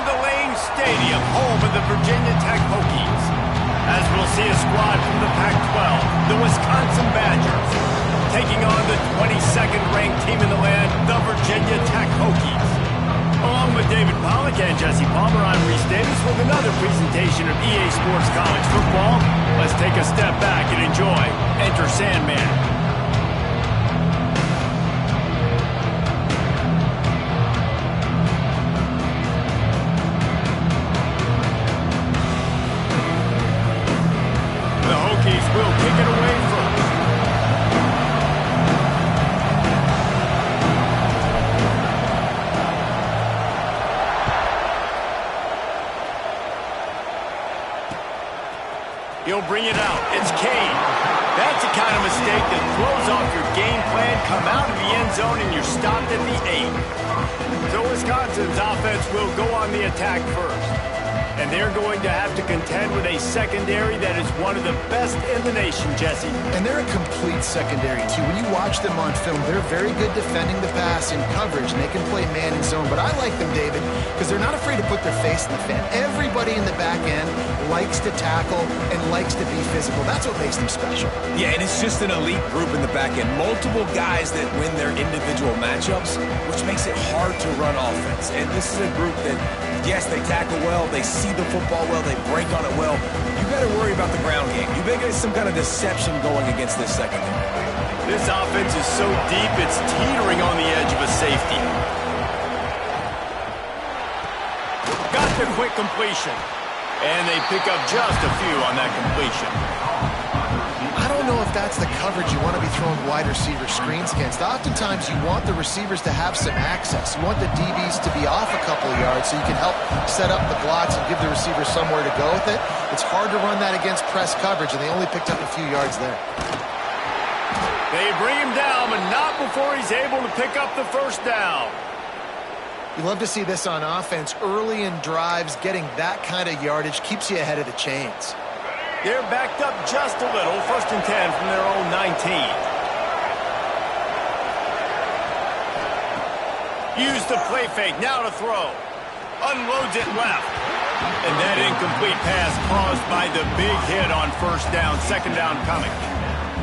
the Lane Stadium, home of the Virginia Tech Hokies. As we'll see a squad from the Pac-12, the Wisconsin Badgers, taking on the 22nd ranked team in the land, the Virginia Tech Hokies. Along with David Pollack and Jesse Palmer, I'm Reese Davis with another presentation of EA Sports College Football. Let's take a step back and enjoy Enter Sandman. Will kick it away first. He'll bring it out. It's Kane. That's the kind of mistake that throws off your game plan. Come out of the end zone and you're stopped at the 8. So Wisconsin's offense will go on the attack first. And they're going to have to contend with a secondary that is one of the best in the nation, Jesse. And they're a complete secondary, too. When you watch them on film, they're very good defending the pass in coverage, and they can play man and zone. But I like them, David, because they're not afraid to put their face in the fan. Everybody in the back end likes to tackle and likes to be physical. That's what makes them special. Yeah, and it's just an elite group in the back end. Multiple guys that win their individual matchups, which makes it hard to run offense. And this is a group that, yes, they tackle well, they see the football well, they break on it well. You got to worry about the ground game. You better get some kind of deception going against this secondary. This offense is so deep, it's teetering on the edge of a safety. Got the quick completion. And they pick up just a few on that completion. I don't know if that's the coverage you want to be throwing wide receiver screens against. Oftentimes, you want the receivers to have some access. You want the DBs to be off a couple of yards so you can help set up the blocks and give the receiver somewhere to go with it. It's hard to run that against press coverage, and they only picked up a few yards there. They bring him down, but not before he's able to pick up the first down. You love to see this on offense. Early in drives, getting that kind of yardage keeps you ahead of the chains. They're backed up just a little. 1st and 10 from their own 19. Use the play fake. Now to throw. Unloads it left. And that incomplete pass caused by the big hit on 1st down. 2nd down coming.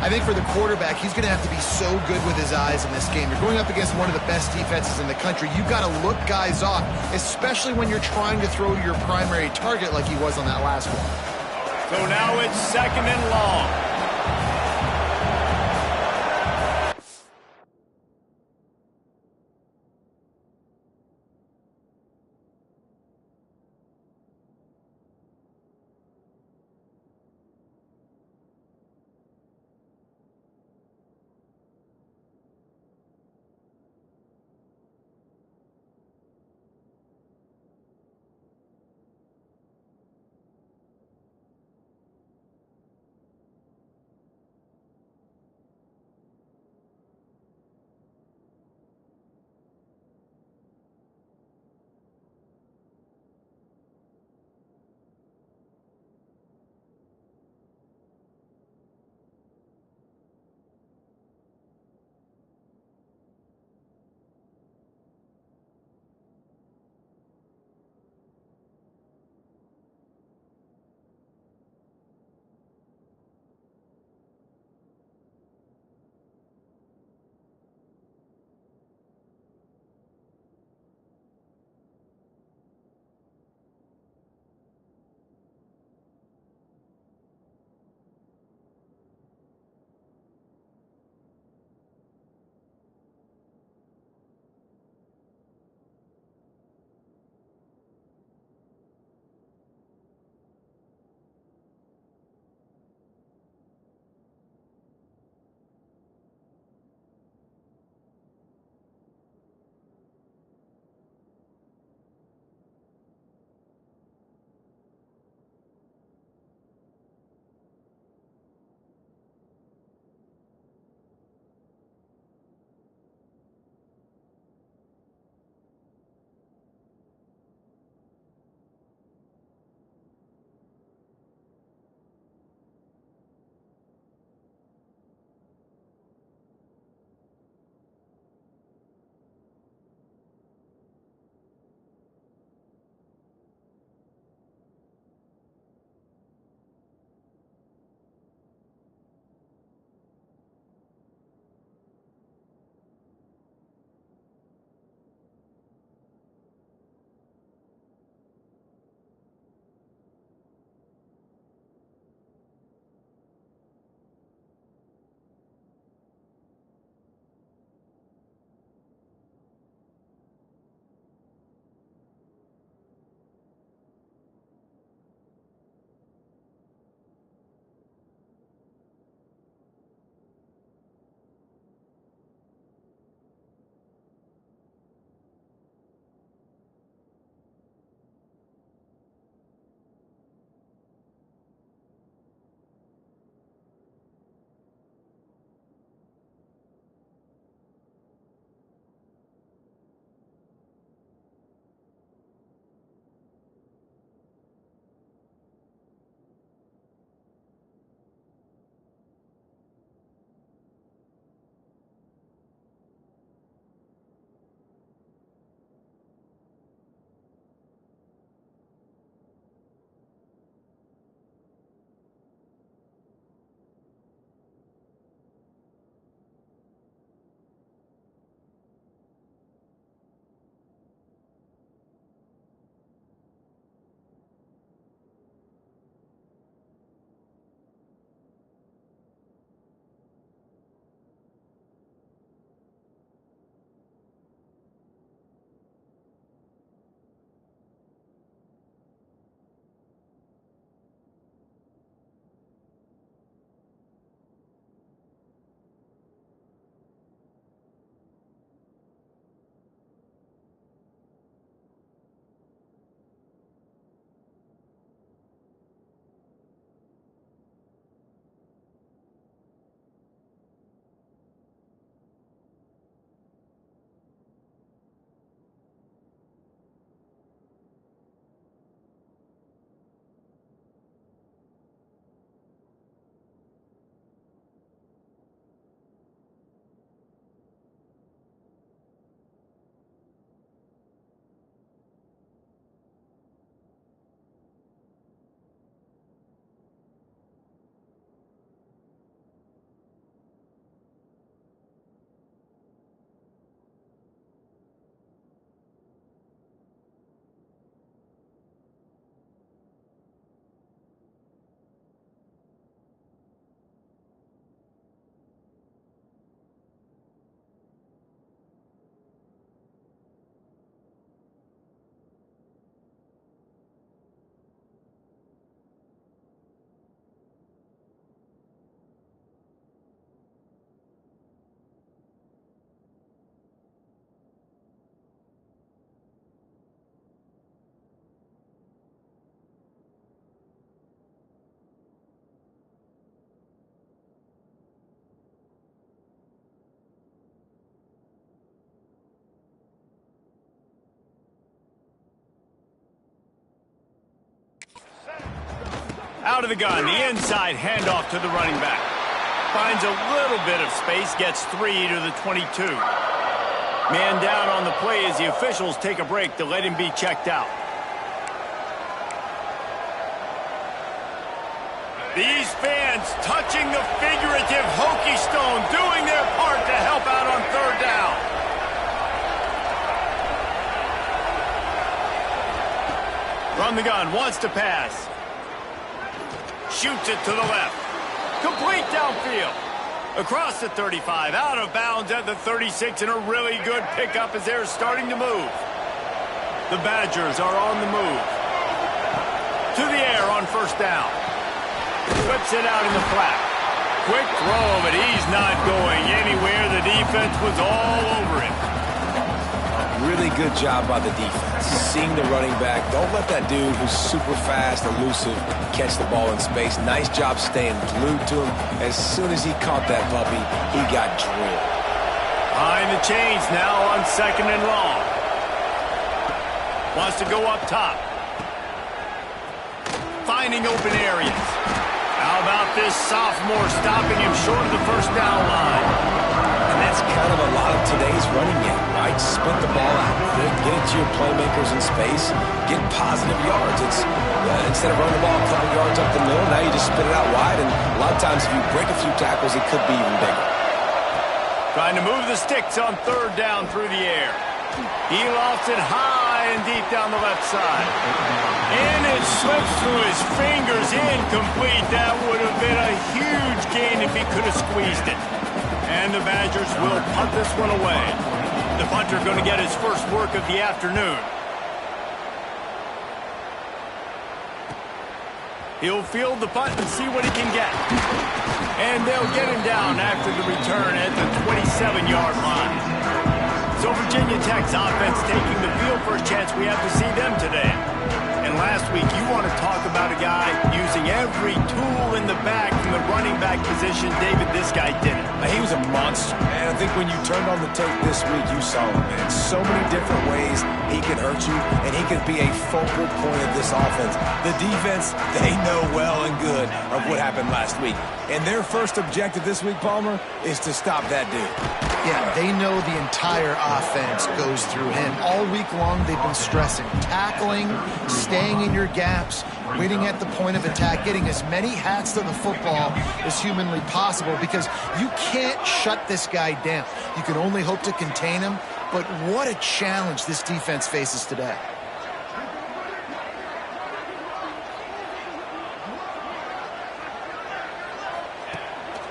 I think for the quarterback, he's going to have to be so good with his eyes in this game. You're going up against one of the best defenses in the country. You've got to look guys off, especially when you're trying to throw your primary target like he was on that last one. So now it's 2nd and long. Out of the gun, the inside handoff to the running back. Finds a little bit of space, gets 3 to the 22. Man down on the play as the officials take a break to let him be checked out. These fans touching the figurative Hokie stone, doing their part to help out on 3rd down. From the gun, wants to pass. Shoots it to the left. Complete downfield. Across the 35, out of bounds at the 36, and a really good pickup as they're starting to move. The Badgers are on the move. To the air on 1st down. Whips it out in the flat. Quick throw, but he's not going anywhere. The defense was all over him. Really good job by the defense. Seeing the running back. Don't let that dude who's super fast, elusive, catch the ball in space. Nice job staying glued to him. As soon as he caught that puppy, he got drilled. Behind the chains now on 2nd and long. Wants to go up top. Finding open areas. How about this sophomore stopping him short of the 1st down line? And that's kind of a lot of today's running game, right? Split the ball out. Get it to your playmakers in space. Get positive yards. It's instead of running the ball a couple yards up the middle, now you just spit it out wide. And a lot of times if you break a few tackles, it could be even bigger. Trying to move the sticks on 3rd down through the air. He lofts it high and deep down the left side. And it slips through his fingers, incomplete. That would have been a huge gain if he could have squeezed it. And the Badgers will punt this one away. The punter going to get his first work of the afternoon. He'll field the punt and see what he can get. And they'll get him down after the return at the 27-yard line. So Virginia Tech's offense taking the field. First chance we have to see them today. And last week, you want to talk about a guy using every tool in the bag from the running back position. David, this guy did it. He was a monster, man. I think when you turned on the tape this week, you saw him, man. So many different ways he could hurt you, and he could be a focal point of this offense. The defense, they know well and good of what happened last week. And their first objective this week, Palmer, is to stop that dude. Yeah, they know the entire offense goes through him. All week long, they've been stressing tackling, staying in your gaps, waiting at the point of attack, getting as many hats to the football as humanly possible, because you can't shut this guy down. You can only hope to contain him, but what a challenge this defense faces today.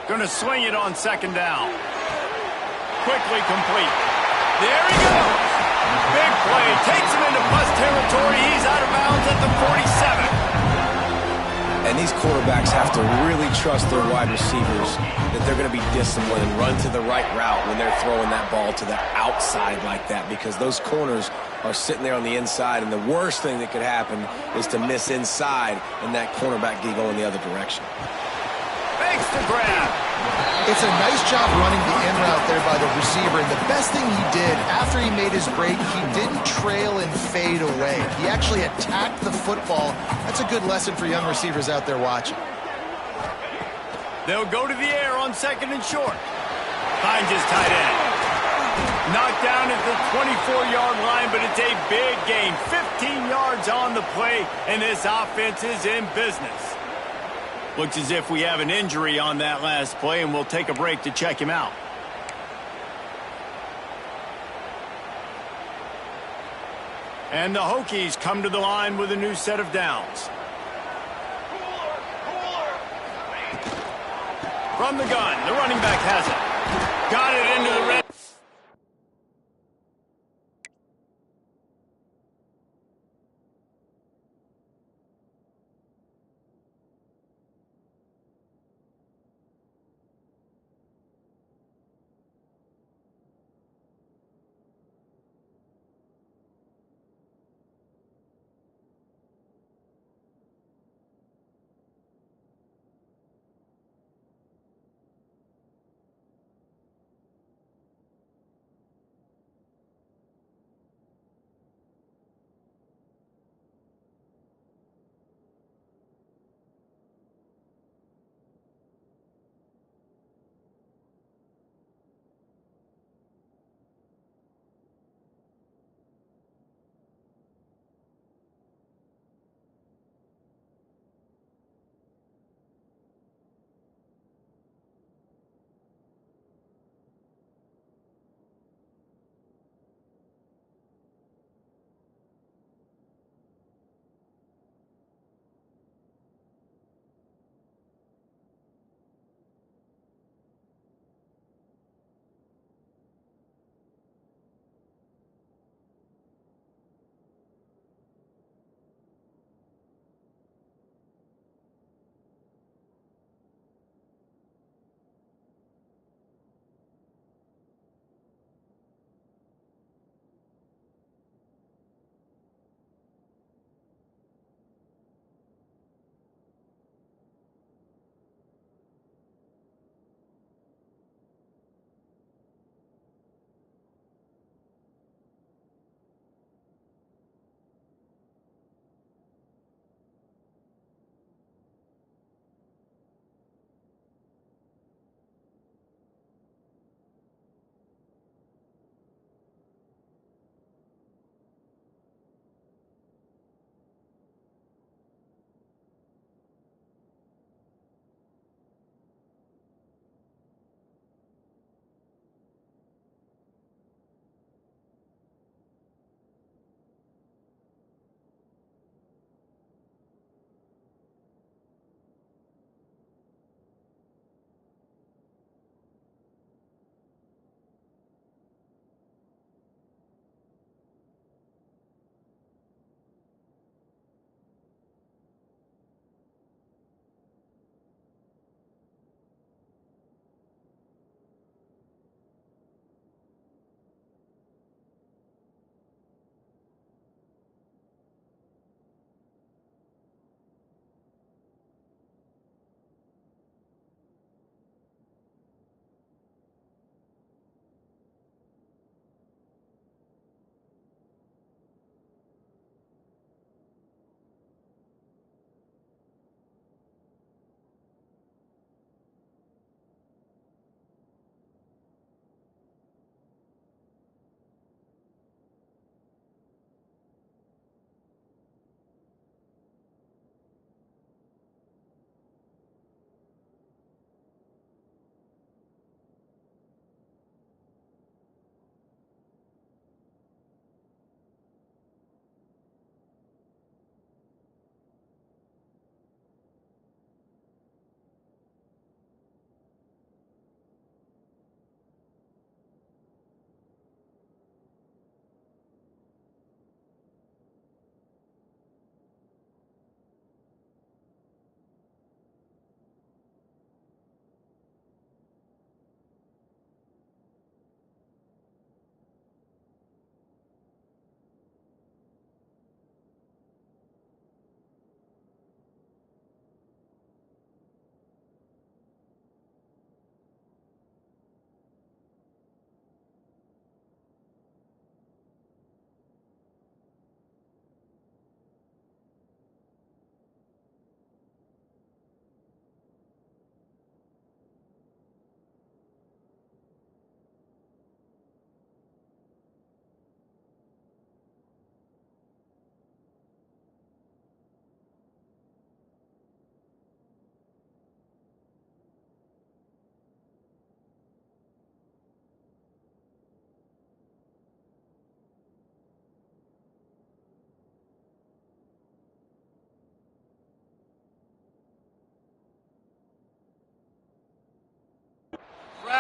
Going to swing it on 2nd down. Quickly complete. There he goes. Big play. Takes him into plus territory. He's out of bounds at the 47. And these quarterbacks have to really trust their wide receivers that they're going to be disciplined and run to the right route when they're throwing that ball to the outside like that, because those corners are sitting there on the inside, and the worst thing that could happen is to miss inside and that cornerback go in the other direction. Makes the grab. It's a nice job running the in route there by the receiver. And the best thing he did after he made his break, he didn't trail and fade away. He actually attacked the football. That's a good lesson for young receivers out there watching. They'll go to the air on 2nd and short. Finds his tight end. Knocked down at the 24-yard line, but it's a big gain. 15 yards on the play, and this offense is in business. Looks as if we have an injury on that last play, and we'll take a break to check him out. And the Hokies come to the line with a new set of downs. From the gun, the running back has it. Got it into the red.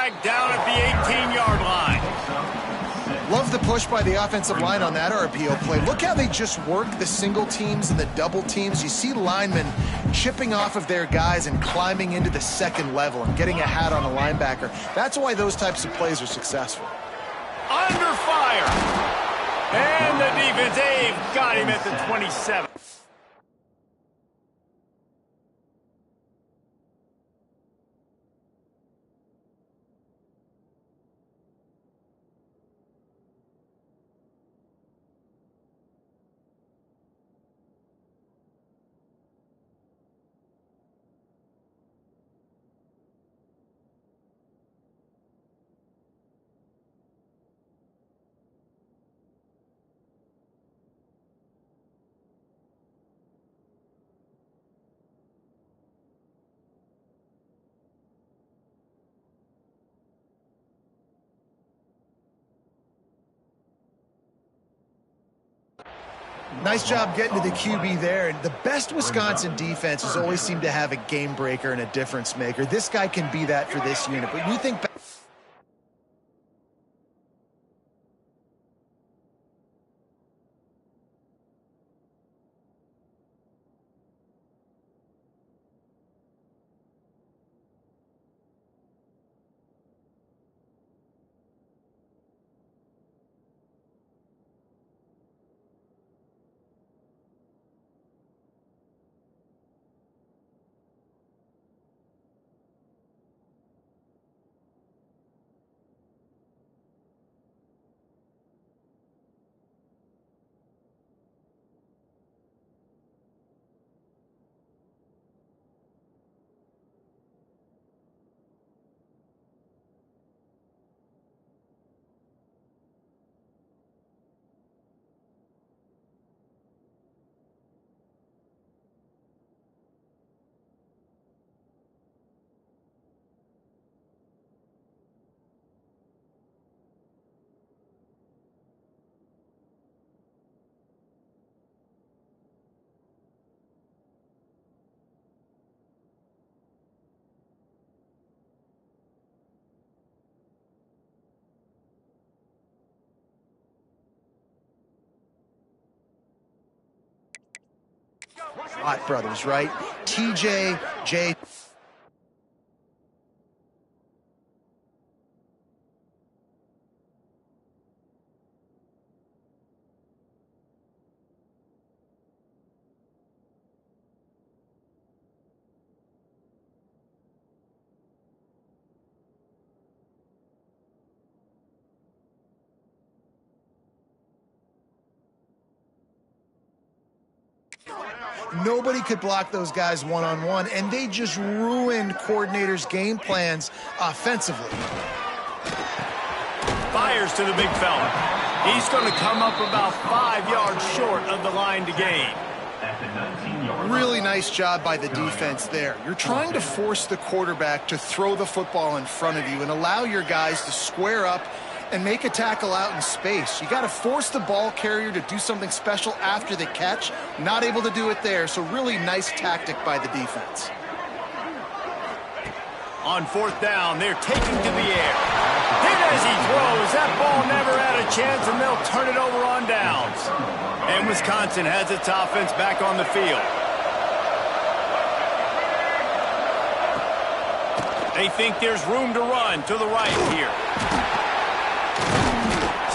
flag down at the 18-yard line. Love the push by the offensive line on that RPO play. Look how they just work the single teams and the double teams. You see linemen chipping off of their guys and climbing into the second level and getting a hat on a linebacker. That's why those types of plays are successful. Under fire. And the defense, they've got him at the 27. Nice job getting to the QB there. And the best Wisconsin defenses always seem to have a game breaker and a difference maker. This guy can be that for this unit. But you think back. Hot brothers, right? TJ, Jay. Nobody could block those guys one-on-one, and they just ruined coordinators' game plans offensively. Fires to the big fella. He's going to come up about 5 yards short of the line to gain. Really nice job by the defense there. You're trying to force the quarterback to throw the football in front of you and allow your guys to square up and make a tackle out in space. You got to force the ball carrier to do something special after the catch. Not able to do it there, so really nice tactic by the defense. On fourth down, they're taking to the air. Hit as he throws. That ball never had a chance, and they'll turn it over on downs. And Wisconsin has its offense back on the field. They think there's room to run to the right here.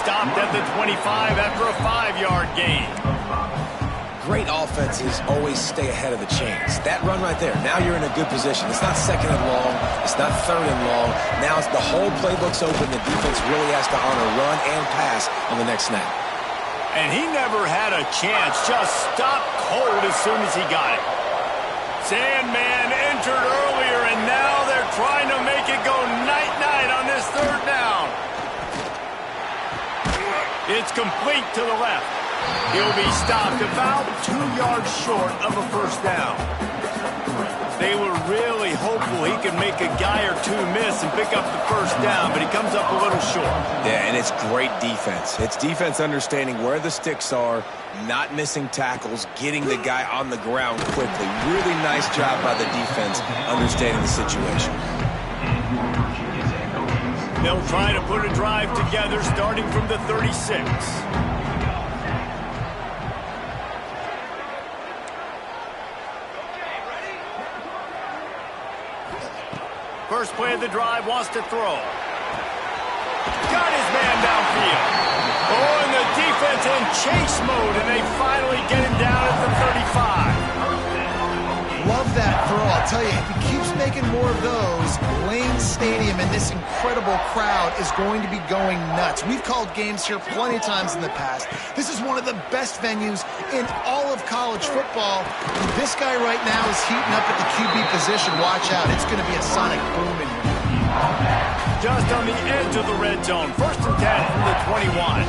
Stopped at the 25 after a 5-yard gain. Great offenses always stay ahead of the chains. That run right there, now you're in a good position. It's not second and long. It's not third and long. Now it's the whole playbook's open. The defense really has to honor run and pass on the next snap. And he never had a chance. Just stopped cold as soon as he got it. Sandman entered earlier, and now they're trying to make it go night-night on this third down. It's complete to the left. He'll be stopped about 2 yards short of a first down. They were really hopeful he could make a guy or two miss and pick up the first down, but he comes up a little short. Yeah, and it's great defense. It's defense understanding where the sticks are, not missing tackles, getting the guy on the ground quickly. Really nice job by the defense understanding the situation. They'll try to put a drive together starting from the 36. First play of the drive, wants to throw. Got his man downfield. Oh, and the defense in chase mode, and they finally get him down at the 35. Love that throw. I'll tell you, if he keeps making more of those, Lane Stadium and this incredible crowd is going to be going nuts. We've called games here plenty of times in the past. This is one of the best venues in all of college football. This guy right now is heating up at the QB position. Watch out. It's going to be a sonic boom in here. Just on the edge of the red zone. First and 10 from the 21.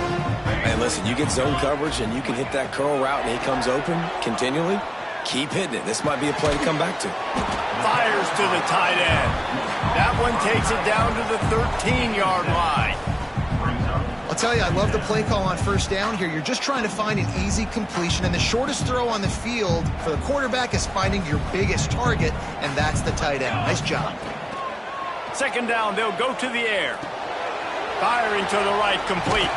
Hey, listen, you get zone coverage and you can hit that curl route and he comes open continually. Keep hitting it. This might be a play to come back to. Fires to the tight end. That one takes it down to the 13-yard line. I'll tell you, I love the play call on first down here. You're just trying to find an easy completion, and the shortest throw on the field for the quarterback is finding your biggest target, and that's the tight end. Nice job. Second down, they'll go to the air. Firing to the right, complete.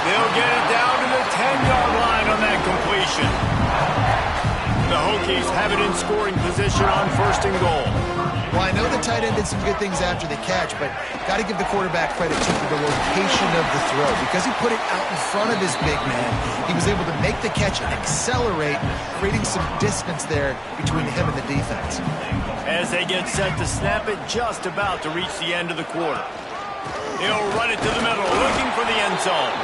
They'll get it down to the 10-yard line on that completion. The Hokies have it in scoring position on first and goal. Well, I know the tight end did some good things after the catch, but got to give the quarterback credit, too, for the location of the throw. Because he put it out in front of his big man, he was able to make the catch and accelerate, creating some distance there between him and the defense. As they get set to snap it, just about to reach the end of the quarter. He'll run it to the middle, looking for the end zone.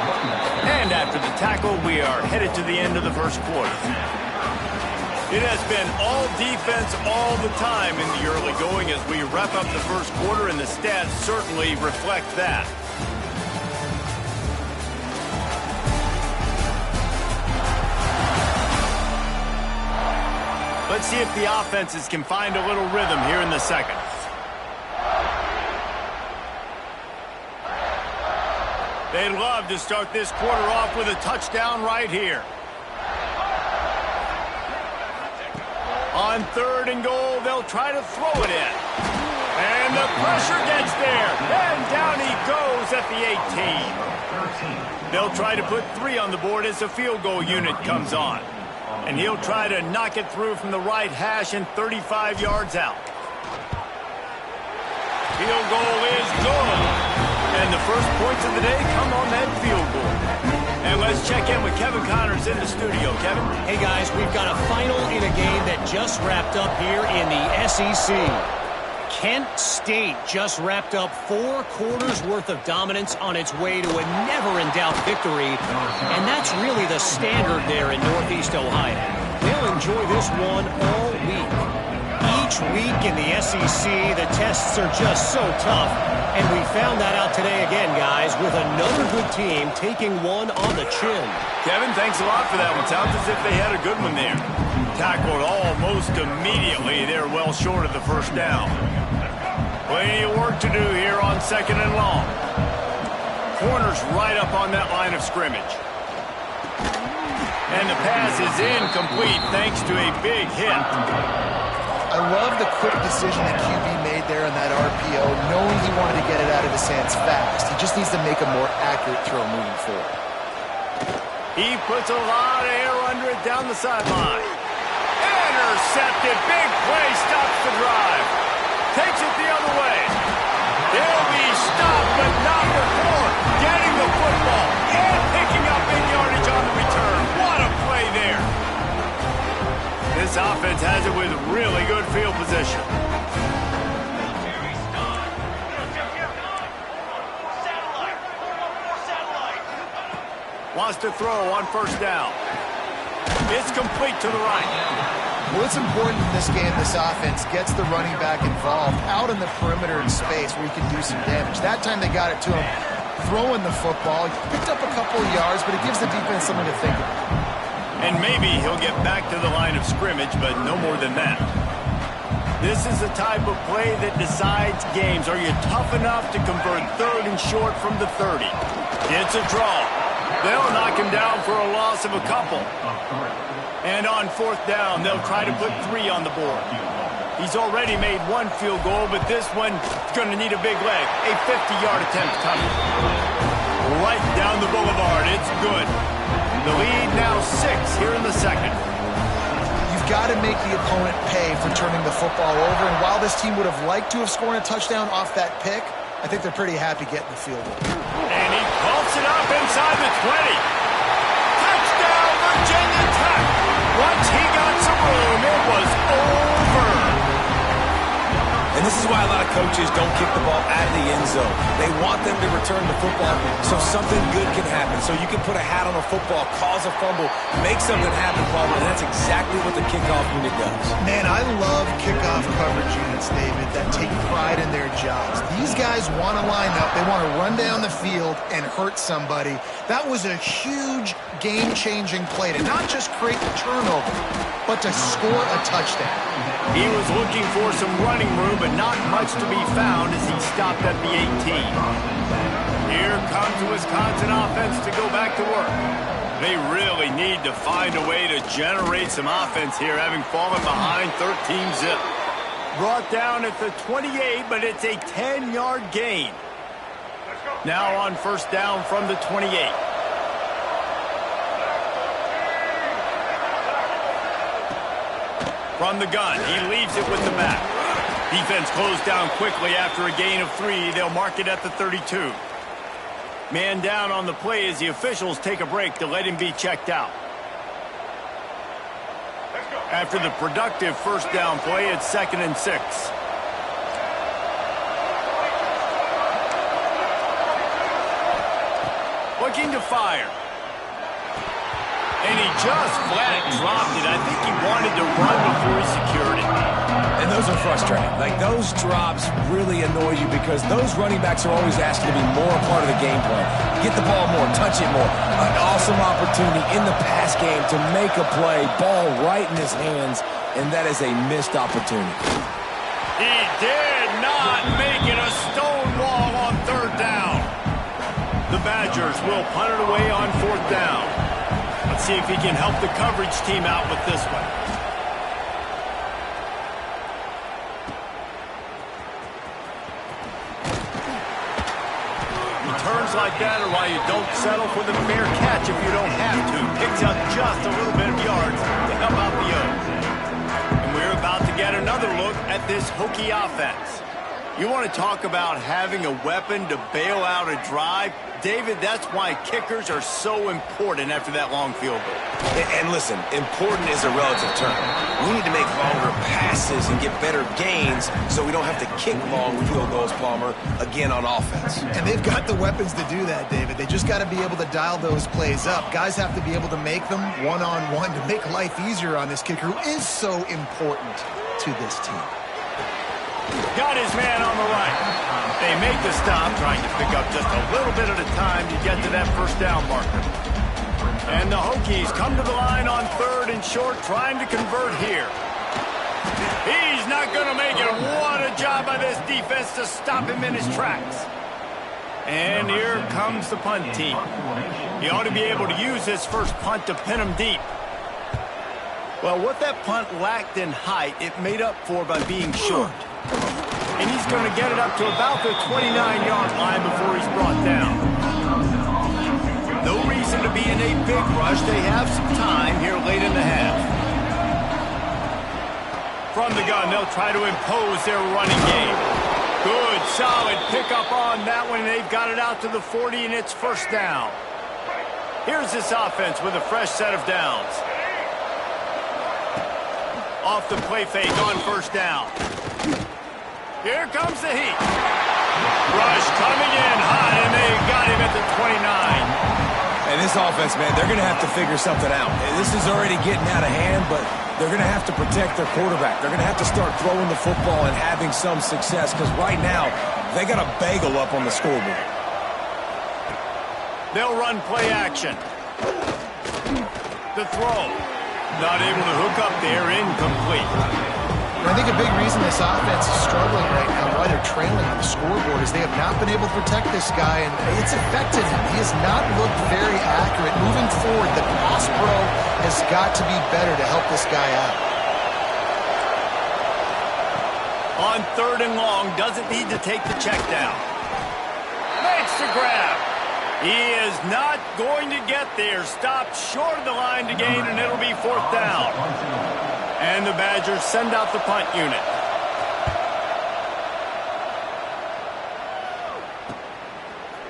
And after the tackle, we are headed to the end of the first quarter. It has been all defense all the time in the early going as we wrap up the first quarter, and the stats certainly reflect that. Let's see if the offenses can find a little rhythm here in the second. They'd love to start this quarter off with a touchdown right here. On third and goal, they'll try to throw it in. And the pressure gets there. And down he goes at the 18. They'll try to put 3 on the board as the field goal unit comes on. And he'll try to knock it through from the right hash and 35 yards out. Field goal is good. And the first points of the day come on that field goal. And let's check in with Kevin Connors in the studio. Kevin? Hey, guys, we've got a final in a game that just wrapped up here in the SEC. Kent State just wrapped up 4 quarters worth of dominance on its way to a never-in-doubt victory. And that's really the standard there in Northeast Ohio. They'll enjoy this one all week. Each week in the SEC, the tests are just so tough. And we found that out today again, guys, with another good team taking one on the chin. Kevin, thanks a lot for that one. Sounds as if they had a good one there. Tackled almost immediately. They're well short of the first down. Plenty of work to do here on second and long. Corners right up on that line of scrimmage. And the pass is incomplete thanks to a big hit. I love the quick decision that QB made there on that RPO, knowing he wanted to get it out of his hands fast. He just needs to make a more accurate throw moving forward. He puts a lot of air under it down the sideline. Intercepted. Big play. Stops the drive. Takes it the other way. They'll be stopped, but not before getting the football and picking up big yardage on the return. What a play there. This offense has it with really good field position. Wants to throw on first down. It's complete to the right. Well, it's important in this game, this offense gets the running back involved out in the perimeter in space where he can do some damage. That time they got it to him throwing the football. He picked up a couple of yards, but it gives the defense something to think about. And maybe he'll get back to the line of scrimmage, but no more than that. This is the type of play that decides games. Are you tough enough to convert third and short from the 30? It's a draw. They'll knock him down for a loss of a couple. And on fourth down, they'll try to put 3 on the board. He's already made one field goal, but this one is going to need a big leg. A 50-yard attempt coming. Right down the boulevard. It's good. The lead now 6 here in the second. You've got to make the opponent pay for turning the football over, and while this team would have liked to have scored a touchdown off that pick, I think they're pretty happy getting the field goal. And he pumps it up inside the 20. Touchdown, Virginia Tech. Once he got some room, it was over. And this is why a lot of coaches don't kick the ball out of the end zone. They want them to return the football so something good can happen. So you can put a hat on a football, cause a fumble, make something happen, Palmer, and that's exactly what the kickoff unit does. Man, I love kickoff coverage units, David, that take pride in their jobs. These guys want to line up. They want to run down the field and hurt somebody. That was a huge game-changing play to not just create the turnover, but to score a touchdown. He was looking for some running room, but not much to be found as he stopped at the 18. Here comes the Wisconsin offense to go back to work. They really need to find a way to generate some offense here, having fallen behind 13-zip. Brought down at the 28, but it's a 10-yard gain. Now on first down from the 28. From the gun, he leaves it with the back. Defense closed down quickly after a gain of 3. They'll mark it at the 32. Man down on the play as the officials take a break to let him be checked out. After the productive first down play, it's 2nd and 6. Looking to fire. And he just flat dropped it. I think he wanted to run before he secured it. And those are frustrating. Like, those drops really annoy you because those running backs are always asked to be more a part of the game plan. Get the ball more, touch it more. An awesome opportunity in the pass game to make a play, ball right in his hands, and that is a missed opportunity. He did not make it a stone wall on 3rd down. The Badgers will punt it away on 4th down. Let's see if he can help the coverage team out with this one. Returns like that are why you don't settle for the fair catch if you don't have to. Picks up just a little bit of yards to help out the O's. And we're about to get another look at this Hokie offense. You want to talk about having a weapon to bail out a drive? David, that's why kickers are so important after that long field goal. And listen, important is a relative term. We need to make longer passes and get better gains so we don't have to kick long field goals, Palmer, again on offense. And they've got the weapons to do that, David. They just got to be able to dial those plays up. Guys have to be able to make them one-on-one to make life easier on this kicker who is so important to this team. Got his man on the right. They make the stop, trying to pick up just a little bit at a time to get to that first down marker. And the Hokies come to the line on 3rd and short, trying to convert here. He's not going to make it. What a job by this defense to stop him in his tracks. And here comes the punt team. He ought to be able to use this first punt to pin him deep. Well, what that punt lacked in height, it made up for by being short. And he's going to get it up to about the 29-yard line before he's brought down. No reason to be in a big rush. They have some time here late in the half. From the gun, they'll try to impose their running game. Good, solid pickup on that one. They've got it out to the 40, and it's first down. Here's this offense with a fresh set of downs. Off the play fake on first down. Here comes the heat. Rush coming in hot, and they got him at the 29. And this offense, man, they're going to have to figure something out. This is already getting out of hand, but they're going to have to protect their quarterback. They're going to have to start throwing the football and having some success, because right now, they got a bagel up on the scoreboard. They'll run play action. The throw. Not able to hook up there, incomplete. I think a big reason this offense is struggling right now, why they're trailing on the scoreboard, is they have not been able to protect this guy, and it's affected him. He has not looked very accurate. Moving forward, the pass pro has got to be better to help this guy out. On 3rd and long, doesn't need to take the check down. Makes the grab. He is not going to get there. Stopped short of the line to gain, and it'll be 4th down. And the Badgers send out the punt unit.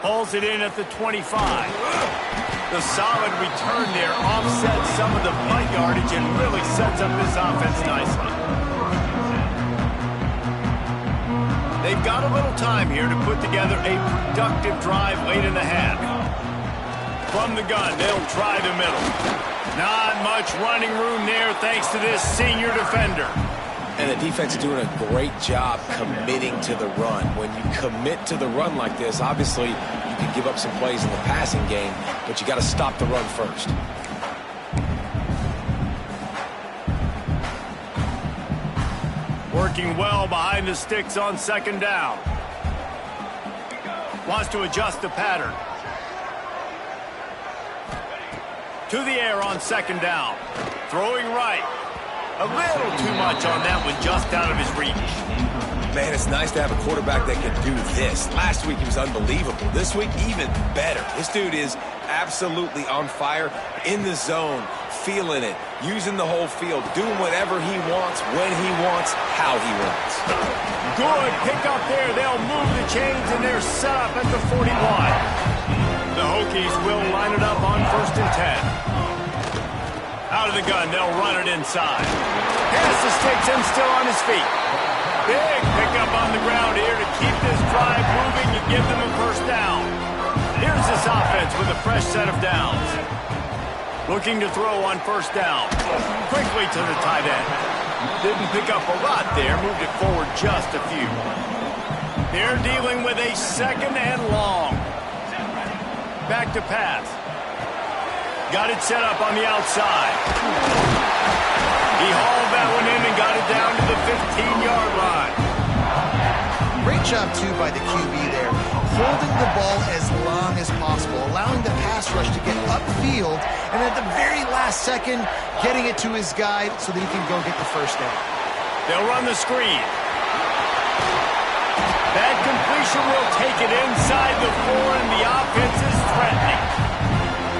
Pulls it in at the 25. The solid return there offsets some of the punt yardage and really sets up this offense nicely. They've got a little time here to put together a productive drive late in the half. From the gun, they'll try the middle. Not much running room there thanks to this senior defender. And the defense is doing a great job committing to the run. When you commit to the run like this, obviously you can give up some plays in the passing game, but you got to stop the run first. Working well behind the sticks on 2nd down. Wants to adjust the pattern. To the air on 2nd down. Throwing right. A little too much on that one, just out of his reach. Man, it's nice to have a quarterback that can do this. Last week he was unbelievable. This week, even better. This dude is absolutely on fire, in the zone, feeling it, using the whole field, doing whatever he wants, when he wants, how he wants. Good pick up there. They'll move the chains, and they're set up at the 41. The Hokies will line it up on 1st and 10. Out of the gun, they'll run it inside. Pass the sticks and still on his feet. Big pickup on the ground here to keep this drive moving and give them a 1st down. Here's this offense with a fresh set of downs. Looking to throw on 1st down. Quickly to the tight end. Didn't pick up a lot there, moved it forward just a few. They're dealing with a 2nd and long. Back to pass. Got it set up on the outside. He hauled that one in and got it down to the 15-yard line. Great job, too, by the QB there. Holding the ball as long as possible, allowing the pass rush to get upfield, and at the very last second, getting it to his guy so that he can go get the 1st down. They'll run the screen. That completion will take it inside the 4, and the offense is threatening.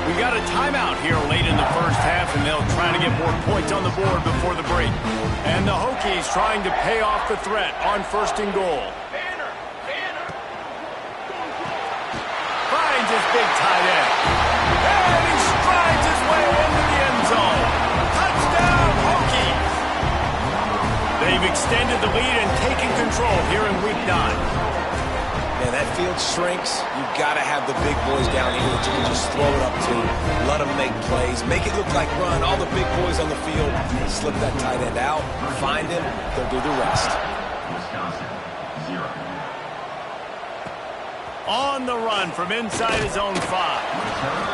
We got a timeout here late in the 1st half, and they'll try to get more points on the board before the break. And the Hokies trying to pay off the threat on 1st and goal. Finds his big tight end. And he strides his way into the end zone. Touchdown, Hokies! They've extended the lead and taken control here in Week 9. Man, that field shrinks. You've got to have the big boys down here that you can just throw it up to, let them make plays, make it look like run. All the big boys on the field, slip that tight end out, find him, they'll do the rest. On the run from inside his own 5.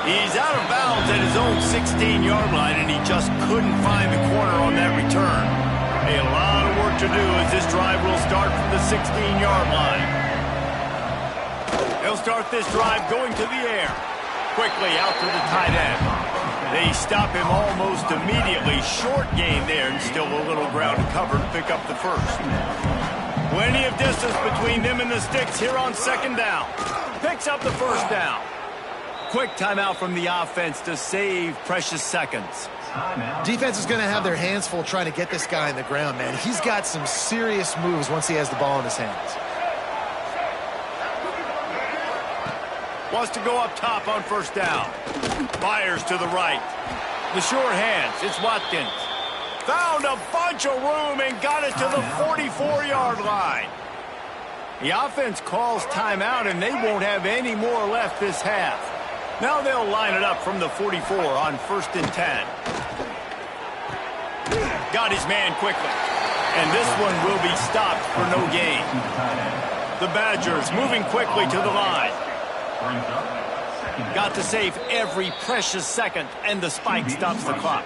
He's out of bounds at his own 16-yard line, and he just couldn't find the corner on that return. A lot of work to do as this drive will start from the 16-yard line. They'll start this drive going to the air. Quickly out to the tight end. They stop him almost immediately. Short gain there, and still a little ground to cover to pick up the 1st. Plenty of distance between them and the sticks here on 2nd down. Picks up the 1st down. Quick timeout from the offense to save precious seconds. Defense is going to have their hands full trying to get this guy on the ground, man. He's got some serious moves once he has the ball in his hands. Wants to go up top on 1st down. Fires to the right. The sure hands. It's Watkins. Found a bunch of room and got it to the 44-yard line. The offense calls timeout, and they won't have any more left this half. Now they'll line it up from the 44 on 1st and 10. Got his man quickly. And this one will be stopped for no gain. The Badgers moving quickly to the line. Got to save every precious second, and the spike stops the clock.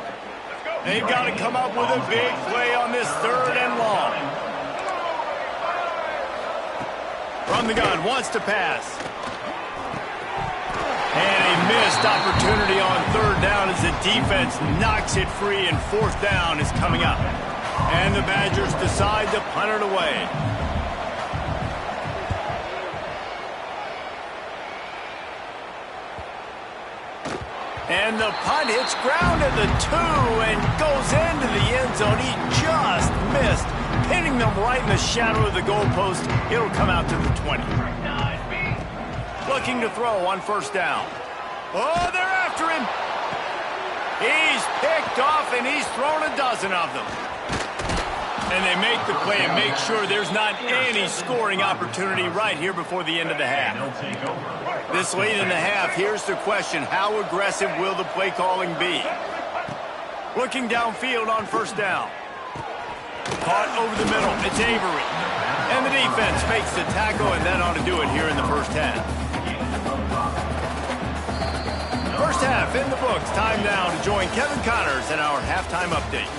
They've got to come up with a big play on this 3rd and long. From the gun, wants to pass. And a missed opportunity on 3rd down as the defense knocks it free, and 4th down is coming up. And the Badgers decide to punt it away. And the punt hits ground at the 2 and goes into the end zone. He just missed, hitting them right in the shadow of the goalpost. It'll come out to the 20. Looking to throw on first down. Oh, they're after him. He's picked off, and he's thrown a dozen of them. And they make the play and make sure there's not any scoring opportunity right here before the end of the half. This late in the half, here's the question. How aggressive will the play calling be? Looking downfield on first down. Caught over the middle. It's Avery. And the defense makes the tackle, and that ought to do it here in the first half. First half in the books. Time now to join Kevin Connors in our halftime update.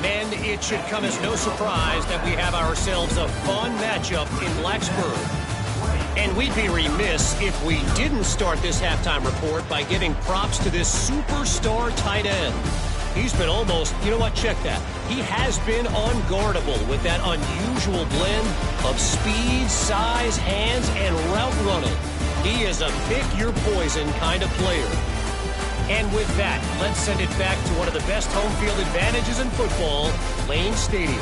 Men, it should come as no surprise that we have ourselves a fun matchup in Blacksburg. And we'd be remiss if we didn't start this halftime report by giving props to this superstar tight end. He's been almost, you know what, check that. He has been unguardable with that unusual blend of speed, size, hands, and route running. He is a pick-your-poison kind of player. And with that, let's send it back to one of the best home field advantages in football, Lane Stadium.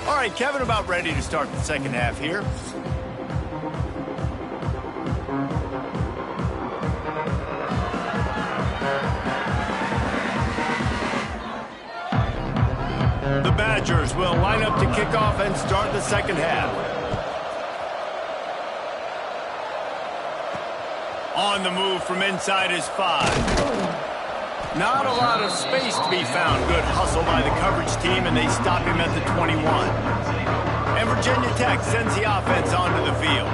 All right, Kevin, about ready to start the second half here. The Badgers will line up to kick off and start the second half. On the move from inside is 5. Not a lot of space to be found. Good hustle by the coverage team, and they stop him at the 21. And Virginia Tech sends the offense onto the field.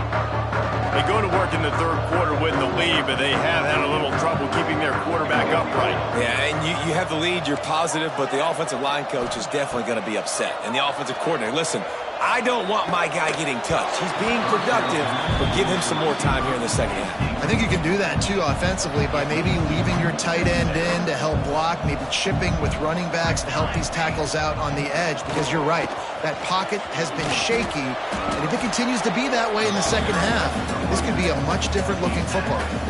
They go to work in the third quarter with the lead, but they have had a little trouble keeping their quarterback upright. Yeah, and you have the lead, you're positive, but the offensive line coach is definitely going to be upset. And the offensive coordinator, listen, I don't want my guy getting touched. He's being productive, but give him some more time here in the second half. I think you can do that, too, offensively, by maybe leaving your tight end in to help block, maybe chipping with running backs to help these tackles out on the edge, because you're right, that pocket has been shaky, and if it continues to be that way in the second half, this could be a much different-looking football game.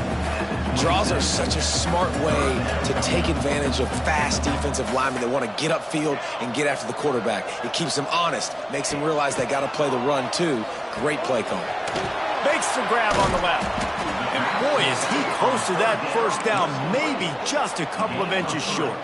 Draws are such a smart way to take advantage of fast defensive linemen that want to get upfield and get after the quarterback. It keeps them honest, makes them realize they got to play the run, too. Great play call. Makes the grab on the left. And boy, is he close to that first down, maybe just a couple of inches short.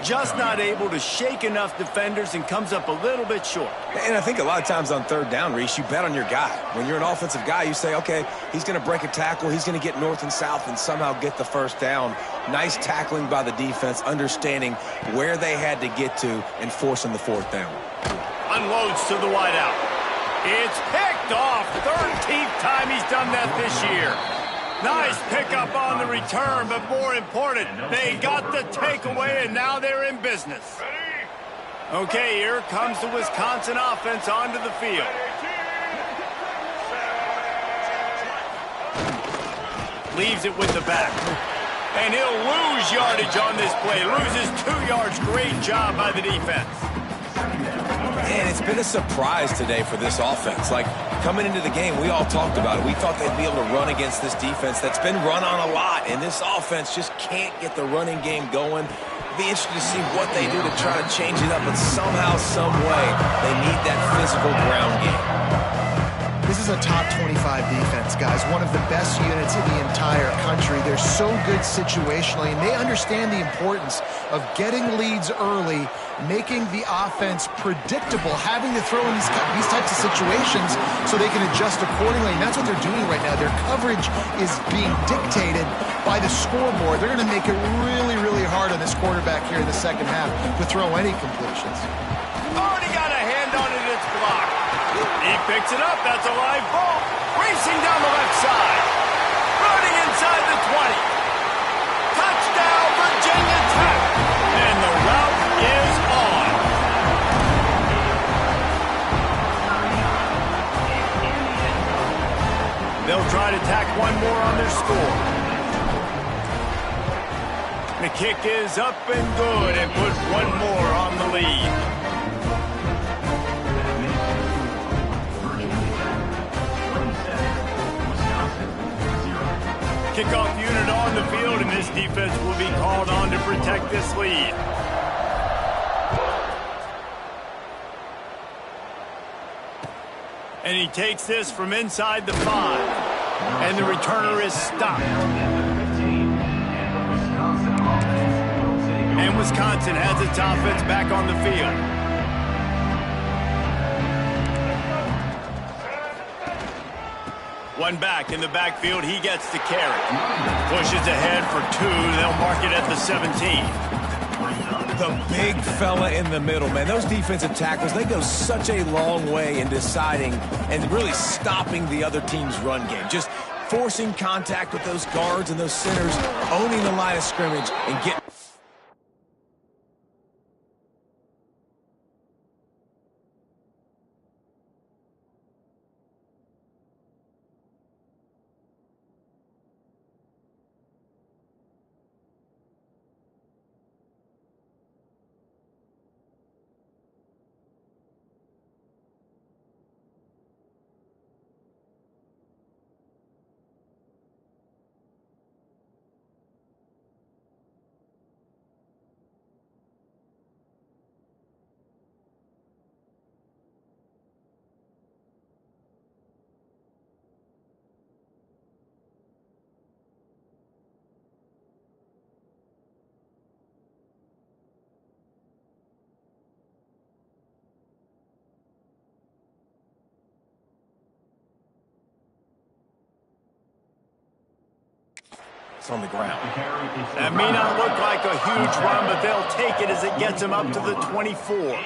Just not able to shake enough defenders and comes up a little bit short. And I think a lot of times on third down, Reese, you bet on your guy. When you're an offensive guy, you say, okay, he's going to break a tackle, he's going to get north and south and somehow get the first down. Nice tackling by the defense, understanding where they had to get to and forcing the fourth down. Unloads to the wideout. It's picked off. 13th time he's done that this year. Nice pickup on the return, but more important, they got the takeaway, and now they're in business. Okay, here comes the Wisconsin offense onto the field. Leaves it with the back. And he'll lose yardage on this play. Loses 2 yards. Great job by the defense. And it's been a surprise today for this offense. Like, coming into the game, we all talked about it. We thought they'd be able to run against this defense that's been run on a lot, and this offense just can't get the running game going. Be interested to see what they do to try to change it up, but somehow, some way, they need that physical ground game. This is a top 25 defense, guys. One of the best units in the entire country. They're so good situationally, and they understand the importance of getting leads early, making the offense predictable, having to throw in these types of situations so they can adjust accordingly. And that's what they're doing right now. Their coverage is being dictated by the scoreboard. They're going to make it really, really hard on this quarterback here in the second half to throw any completions. Already got a hand on it. It's blocked. He picks it up. That's a live ball. Racing down the left side. Running inside the 20. Touchdown, Virginia Tech. And the route is on. They'll try to tack one more on their score. The kick is up and good and put one more on the lead. Kickoff unit on the field, and this defense will be called on to protect this lead. And he takes this from inside the 5. And the returner is stopped. And Wisconsin has its offense back on the field. One back in the backfield, he gets the carry. Pushes ahead for 2, they'll mark it at the 17. The big fella in the middle, man. Those defensive tackles, they go such a long way in deciding and really stopping the other team's run game. Just forcing contact with those guards and those centers, owning the line of scrimmage, and getting... on the ground. That may not look like a huge run, but they'll take it as it gets them up to the 24.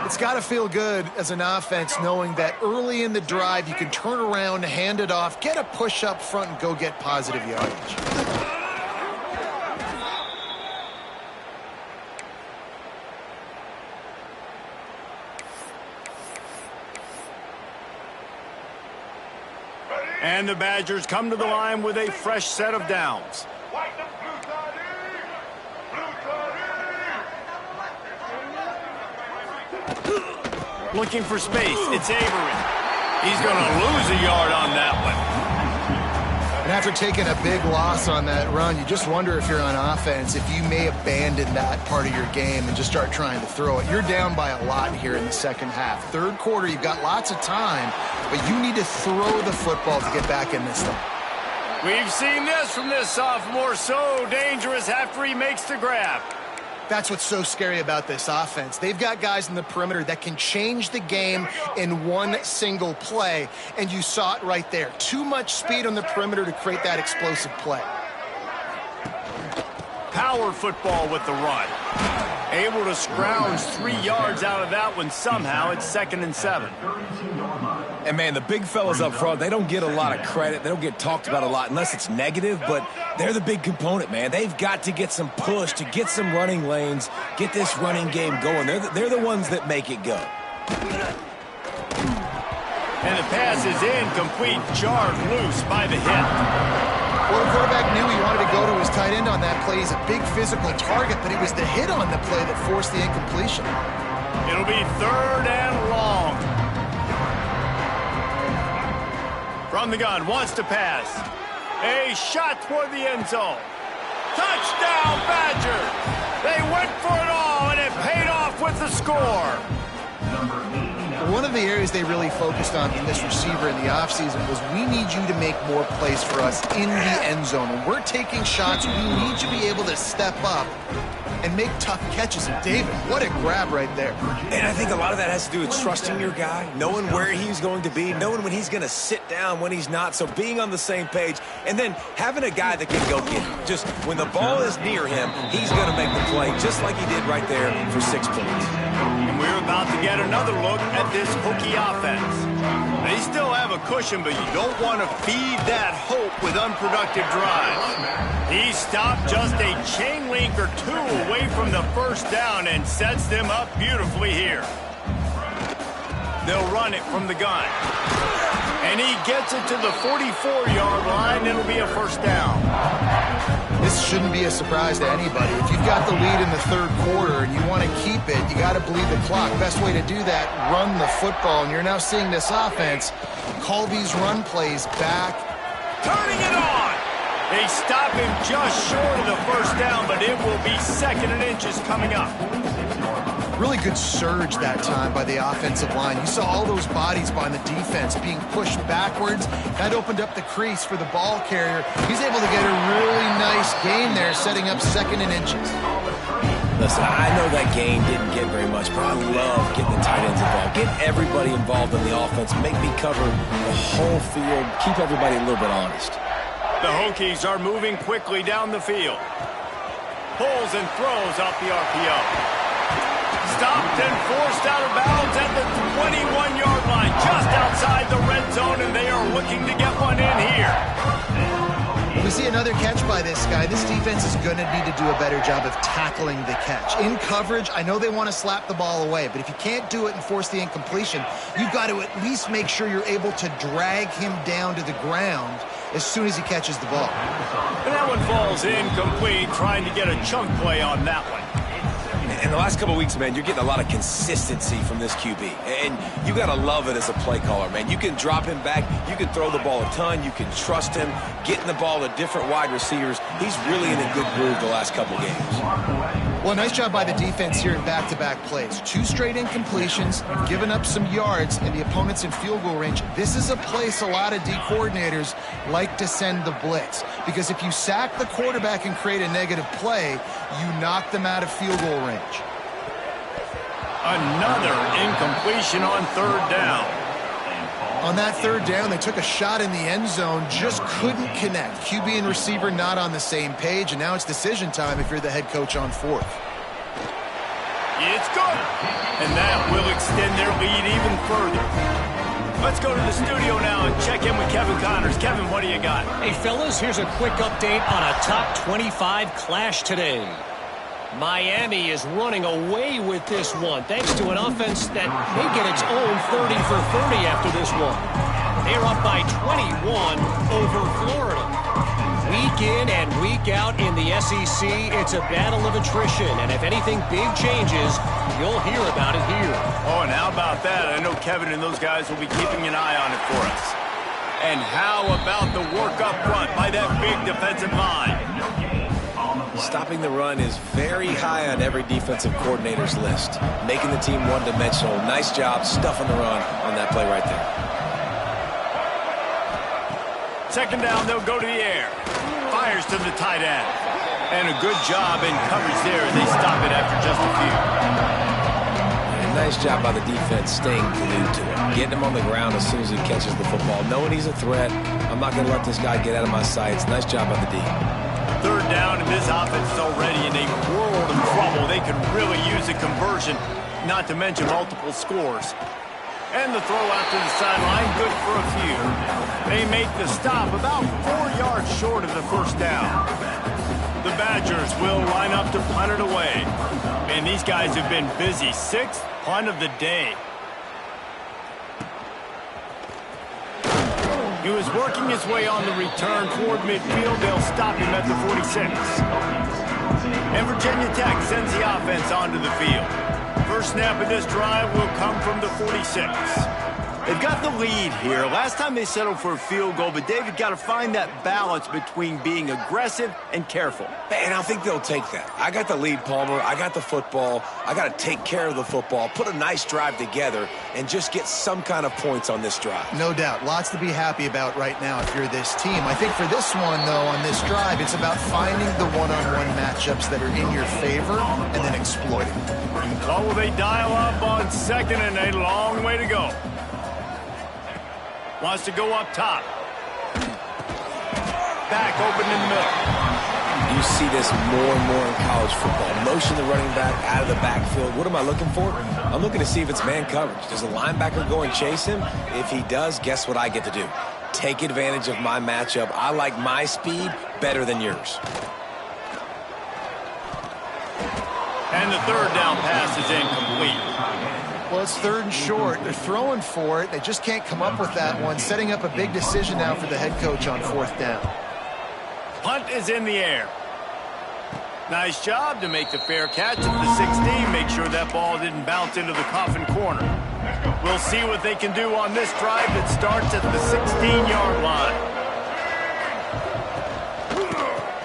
It's got to feel good as an offense knowing that early in the drive you can turn around, hand it off, get a push up front, and go get positive yardage. And the Badgers come to the line with a fresh set of downs. Looking for space, it's Avery. He's going to lose a yard on that one. And after taking a big loss on that run, you just wonder if you're on offense, if you may abandon that part of your game and just start trying to throw it. You're down by a lot here in the second half. Third quarter, you've got lots of time, but you need to throw the football to get back in this thing. We've seen this from this sophomore, so dangerous after he makes the grab. That's what's so scary about this offense. They've got guys in the perimeter that can change the game in one single play, and you saw it right there. Too much speed on the perimeter to create that explosive play. Power football with the run. Able to scrounge 3 yards out of that one somehow. It's 2nd and 7. And, man, the big fellas up front, they don't get a lot of credit. They don't get talked about a lot unless it's negative, but they're the big component, man. They've got to get some push, to get some running lanes, get this running game going. They're the ones that make it go. And the pass is incomplete, jarred loose by the hit. Well, the quarterback knew he wanted to go to his tight end on that play. He's a big physical target, but it was the hit on the play that forced the incompletion. It'll be 3rd and long. From the gun, wants to pass. A shot toward the end zone. Touchdown, Badgers! They went for it all, and it paid off with the score. One of the areas they really focused on from this receiver in the offseason was we need you to make more plays for us in the end zone. When we're taking shots, we need you to be able to step up and make tough catches. And David, what a grab right there. And I think a lot of that has to do with trusting your guy, knowing where he's going to be, knowing when he's going to sit down, when he's not. So being on the same page, and then having a guy that can go get it. Just when the ball is near him, he's going to make the play, just like he did right there for 6 points. And we're about to get another look at this Hokie offense. They still have a cushion, but you don't want to feed that hope with unproductive drives. He stopped just a chain link or 2 away from the first down and sets them up beautifully here. They'll run it from the gun. And And he gets it to the 44-yard line. It'll be a first down. This shouldn't be a surprise to anybody. If you've got the lead in the third quarter and you want to keep it, you got to bleed the clock. Best way to do that, run the football. And you're now seeing this offense call these run plays back. Turning it on. They stop him just short of the first down, but it will be 2nd and inches coming up. Really good surge that time by the offensive line. You saw all those bodies behind the defense being pushed backwards. That opened up the crease for the ball carrier. He's able to get a really nice gain there, setting up 2nd and inches. Listen, I know that game didn't get very much, but I love getting the tight ends involved. Get everybody involved in the offense. Make me cover the whole field. Keep everybody a little bit honest. The Hokies are moving quickly down the field. Pulls and throws off the RPO. Stopped and forced out of bounds at the 21-yard line, just outside the red zone, and they are looking to get one in here. We see another catch by this guy. This defense is going to need to do a better job of tackling the catch. In coverage, I know they want to slap the ball away, but if you can't do it and force the incompletion, you've got to at least make sure you're able to drag him down to the ground as soon as he catches the ball. And that one falls incomplete, trying to get a chunk play on that one. In the last couple of weeks, man, you're getting a lot of consistency from this QB. And you got to love it as a play caller, man. You can drop him back. You can throw the ball a ton. You can trust him, getting the ball to different wide receivers. He's really in a good groove the last couple of games. Well, nice job by the defense here in back-to-back plays. 2 straight incompletions, giving up some yards, and the opponent's in field goal range. This is a place a lot of D coordinators like to send the blitz, because if you sack the quarterback and create a negative play, you knock them out of field goal range. Another incompletion on 3rd down. On that 3rd down, they took a shot in the end zone, just couldn't connect. QB and receiver not on the same page, and now it's decision time if you're the head coach on 4th. It's good. And that will extend their lead even further. Let's go to the studio now and check in with Kevin Connors. Kevin, what do you got? Hey, fellas, here's a quick update on a top 25 clash today. Miami is running away with this one, thanks to an offense that may get its own 30 for 30 after this one. They're up by 21 over Florida. Week in and week out in the SEC, it's a battle of attrition, and if anything big changes, you'll hear about it here. Oh, and how about that? I know Kevin and those guys will be keeping an eye on it for us. And how about the work up front by that big defensive line? Stopping the run is very high on every defensive coordinator's list. Making the team one-dimensional. Nice job stuffing the run on that play right there. 2nd down, they'll go to the air. Fires to the tight end. And a good job in coverage there. They stop it after just a few. And nice job by the defense staying glued to it. Getting him on the ground as soon as he catches the football. Knowing he's a threat. I'm not going to let this guy get out of my sights. Nice job by the D. 3rd down, and this offense is already in a world of trouble. They could really use a conversion, not to mention multiple scores. And the throw out to the sideline, good for a few. They make the stop about 4 yards short of the first down. The Badgers will line up to punt it away. Man, these guys have been busy. 6th punt of the day. He was working his way on the return toward midfield. They'll stop him at the 46. And Virginia Tech sends the offense onto the field. First snap of this drive will come from the 46. They've got the lead here. Last time they settled for a field goal, but David got to find that balance between being aggressive and careful. And I think they'll take that. I got the lead, Palmer. I got the football. I got to take care of the football, put a nice drive together, and just get some kind of points on this drive. No doubt. Lots to be happy about right now if you're this team. I think for this one, though, on this drive, it's about finding the one-on-one matchups that are in your favor and then exploiting them. What will they dial up on 2nd and a long way to go? Wants to go up top. Back open in the middle. You see this more and more in college football. Motion the running back out of the backfield. What am I looking for? I'm looking to see if it's man coverage. Does the linebacker go and chase him? If he does, guess what I get to do? Take advantage of my matchup. I like my speed better than yours. And the 3rd down pass is incomplete. Well, it's 3rd and short. They're throwing for it. They just can't come up with that one. Setting up a big decision now for the head coach on 4th down. Punt is in the air. Nice job to make the fair catch at the 16. Make sure that ball didn't bounce into the coffin corner. We'll see what they can do on this drive that starts at the 16-yard line.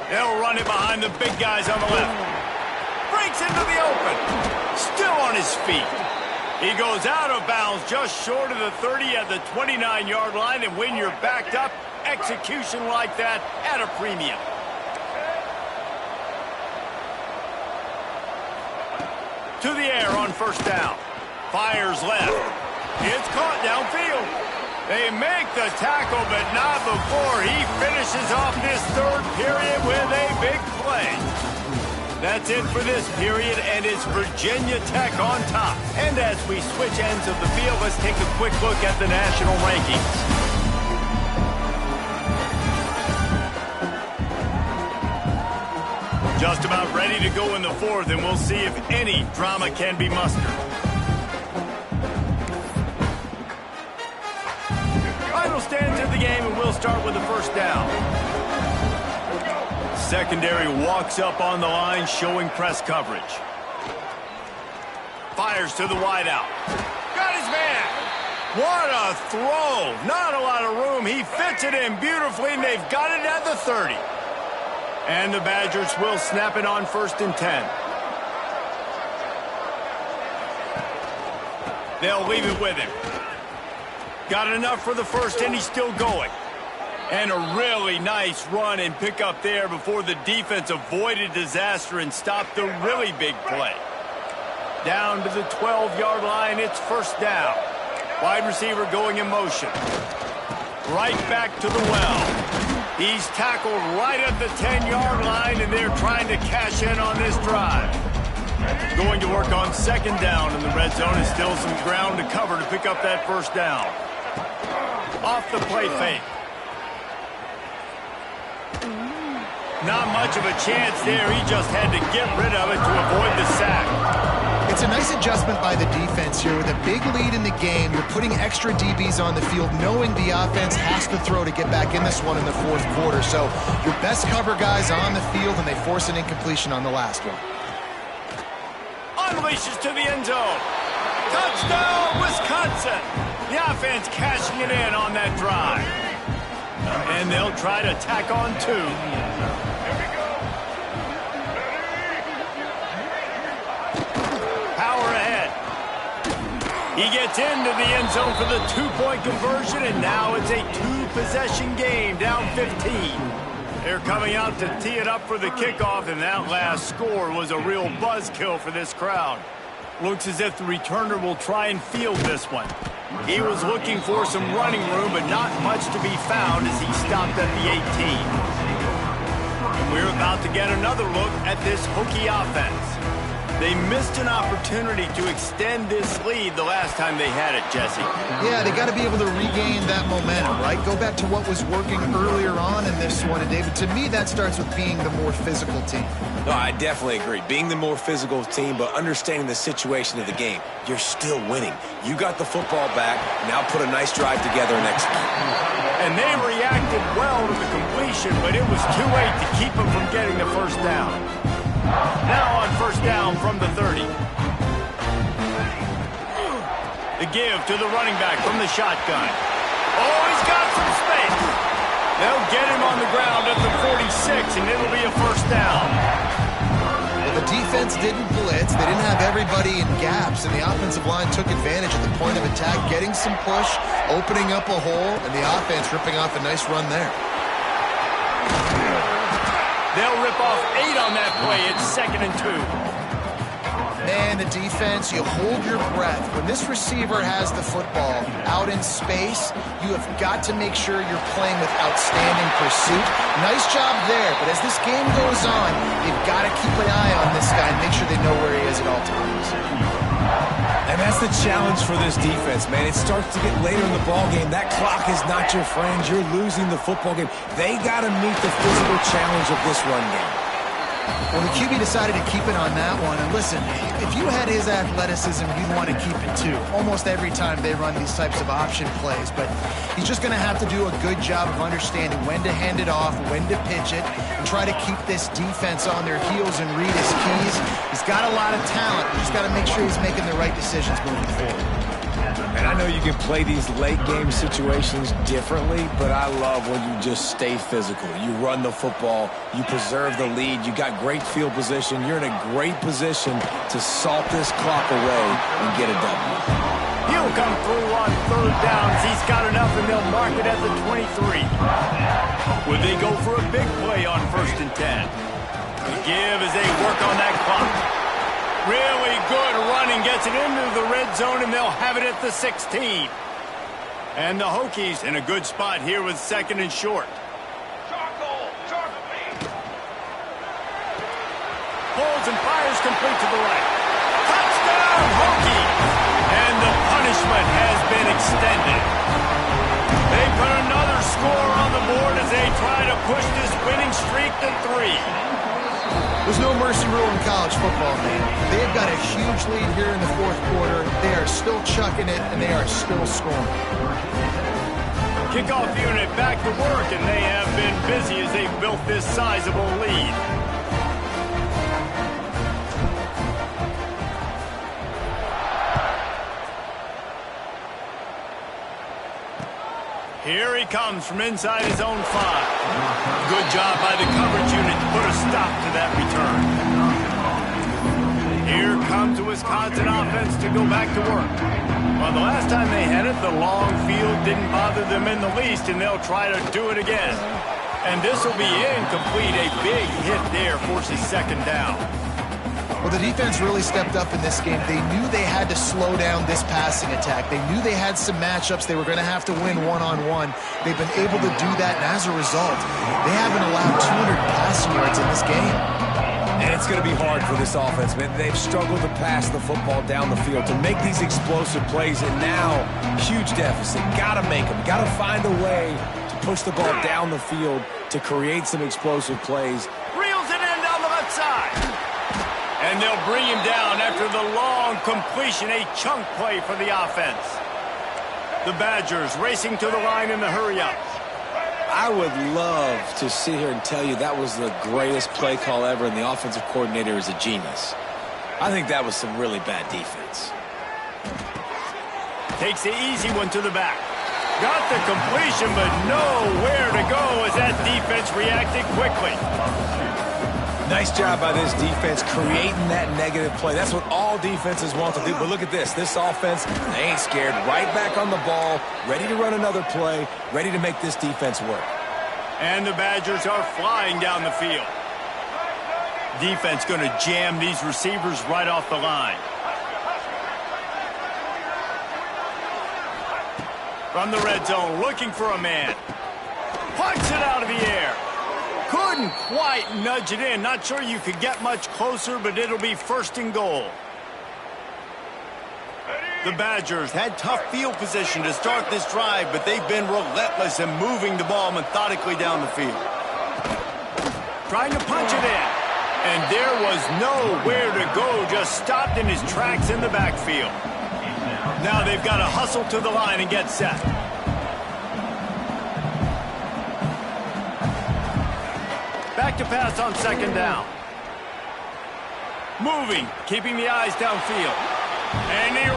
They'll run it behind the big guys on the left. Breaks into the open. Still on his feet. He goes out of bounds just short of the 30 at the 29-yard line, and when you're backed up, execution like that at a premium. To the air on 1st down. Fires left. It's caught downfield. They make the tackle, but not before he finishes off this 3rd period with a big play. That's it for this period, and it's Virginia Tech on top. And as we switch ends of the field, let's take a quick look at the national rankings. Just about ready to go in the 4th, and we'll see if any drama can be mustered. Final stands of the game, and we'll start with the 1st down. Secondary walks up on the line, showing press coverage. Fires to the wideout. Got his man. What a throw. Not a lot of room. He fits it in beautifully, and they've got it at the 30. And the Badgers will snap it on 1st and 10. They'll leave it with him. Got enough for the 1st, and he's still going. And a really nice run and pick up there before the defense avoided disaster and stopped the really big play. Down to the 12-yard line, it's 1st down. Wide receiver going in motion. Right back to the well. He's tackled right at the 10-yard line, and they're trying to cash in on this drive. Going to work on 2nd down in the red zone, and still some ground to cover to pick up that 1st down. Off the play fake. Not much of a chance there. He just had to get rid of it to avoid the sack. It's a nice adjustment by the defense here. With a big lead in the game, you're putting extra DBs on the field, knowing the offense has to throw to get back in this one in the 4th quarter. So your best cover guys on the field, and they force an incompletion on the last one. Unleashes to the end zone. Touchdown, Wisconsin. The offense cashing it in on that drive. And they'll try to tack on 2. He gets into the end zone for the 2-point conversion, and now it's a 2-possession game, down 15. They're coming out to tee it up for the kickoff, and that last score was a real buzzkill for this crowd. Looks as if the returner will try and field this one. He was looking for some running room, but not much to be found as he stopped at the 18. And we're about to get another look at this Hokie offense. They missed an opportunity to extend this lead the last time they had it, Jesse. Yeah, they got to be able to regain that momentum, right? Go back to what was working earlier on in this one. And, David, to me, that starts with being the more physical team. No, I definitely agree. Being the more physical team, but understanding the situation of the game. You're still winning. You got the football back. Now put a nice drive together and execute. And they reacted well to the completion, but it was too late to keep them from getting the 1st down. Now on 1st down from the 30. The give to the running back from the shotgun. Oh, he's got some space. They'll get him on the ground at the 46, and it'll be a 1st down. The defense didn't blitz. They didn't have everybody in gaps, and the offensive line took advantage at the point of attack, getting some push, opening up a hole, and the offense ripping off a nice run there. They'll rip off 8 on that play. It's 2nd and 2. Man, the defense, you hold your breath. When this receiver has the football out in space, you have got to make sure you're playing with outstanding pursuit. Nice job there, but as this game goes on, you've got to keep an eye on this guy and make sure they know where he is at all times. And that's the challenge for this defense, man. It starts to get later in the ball game. That clock is not your friend. You're losing the football game. They got to meet the physical challenge of this run game. Well, the QB decided to keep it on that one. And listen, if you had his athleticism, you'd want to keep it too. Almost every time they run these types of option plays. But he's just going to have to do a good job of understanding when to hand it off, when to pitch it, and try to keep this defense on their heels and read his keys. He's got a lot of talent. You just got to make sure he's making the right decisions moving forward. And I know you can play these late game situations differently, but I love when you just stay physical. You run the football, you preserve the lead, you got great field position, you're in a great position to salt this clock away and get a W. He'll come through on third downs. He's got enough, and they'll mark it at the 23. Would they go for a big play on 1st and 10? The give as they work on that clock. Really good running, gets it into the red zone, and they'll have it at the 16. And the Hokies in a good spot here with 2nd and short. Pulls and fires complete to the right. Touchdown, Hokies! And the punishment has been extended. They put another score on the board as they try to push this winning streak to 3. There's no mercy rule in college football, man. They've got a huge lead here in the 4th quarter. They are still chucking it, and they are still scoring. Kickoff unit back to work, and they have been busy as they've built this sizable lead. Here he comes from inside his own 5. Good job by the coverage unit to put a stop to that return. Here comes the Wisconsin offense to go back to work. Well, the last time they had it, the long field didn't bother them in the least, and they'll try to do it again. And this will be incomplete. A big hit there forces 2nd down. Well, the defense really stepped up in this game. They knew they had to slow down this passing attack. They knew they had some matchups they were going to have to win one-on-one. They've been able to do that, and as a result, they haven't allowed 200 passing yards in this game. And it's going to be hard for this offense, man. They've struggled to pass the football down the field, to make these explosive plays, and now, huge deficit. Got to make them. Got to find a way to push the ball down the field to create some explosive plays. Reels it in down the left side. And they'll bring him down after the long completion, a chunk play for the offense. The Badgers racing to the line in the hurry-up. I would love to sit here and tell you that was the greatest play call ever, and the offensive coordinator is a genius. I think that was some really bad defense. Takes the easy one to the back. Got the completion, but nowhere to go as that defense reacted quickly. Nice job by this defense creating that negative play. That's what all defenses want to do. But look at this. This offense, they ain't scared. Right back on the ball, ready to run another play, ready to make this defense work. And the Badgers are flying down the field. Defense going to jam these receivers right off the line. From the red zone, looking for a man. Punts it out of the air. Couldn't quite nudge it in. Not sure you could get much closer, but it'll be 1st and goal. The Badgers had tough field position to start this drive, but they've been relentless in moving the ball methodically down the field. Trying to punch it in. And there was nowhere to go, just stopped in his tracks in the backfield. Now they've got to hustle to the line and get set. Back to pass on 2nd down. Moving, keeping the eyes downfield. And he...